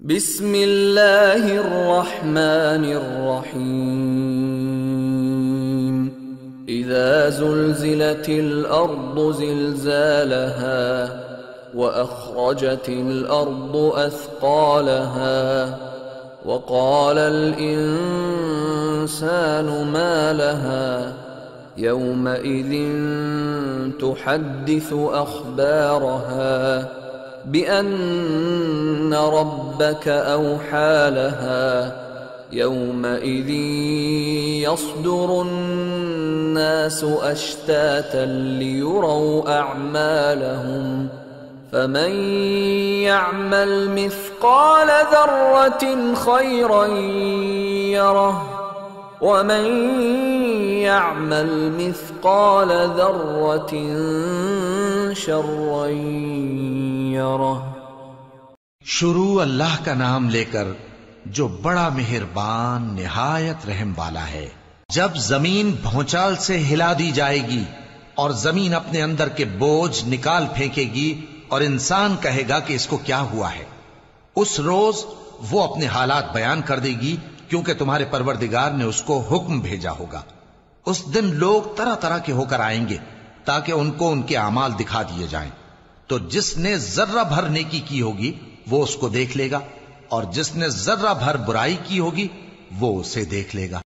बिस्मिल्लाहिर्रहमानिर्रहीम। इज़ा ज़ुल्ज़िलतिल अर्दु ज़िल्ज़ालहा व अख़रजतिल अर्दु अथक़ालहा व क़ालल इंसानु मा लहा यौमइज़िन तुहद्दिसु अख़बारहा बिअन्न रब्बक औहा लहा यौमइज़िन यस्दुरुन्नासु अश्तातन लियुरौ अअमालहुम फमन यअमल मिस्क़ाल ज़र्रतिन खैरन यरह वमन यअमल मिस्क़ाल ज़र्रतिन शर्रन यरह। शुरू अल्लाह का नाम लेकर जो बड़ा मेहरबान निहायत रहम वाला है। जब जमीन भौचाल से हिला दी जाएगी और जमीन अपने अंदर के बोझ निकाल फेंकेगी और इंसान कहेगा कि इसको क्या हुआ है, उस रोज वो अपने हालात बयान कर देगी, क्योंकि तुम्हारे परवरदिगार ने उसको हुक्म भेजा होगा। उस दिन लोग तरह तरह के होकर आएंगे ताकि उनको उनके अमाल दिखा दिए जाएं। तो जिसने जर्रा भर नेकी की होगी वो उसको देख लेगा और जिसने जर्रा भर बुराई की होगी वो उसे देख लेगा।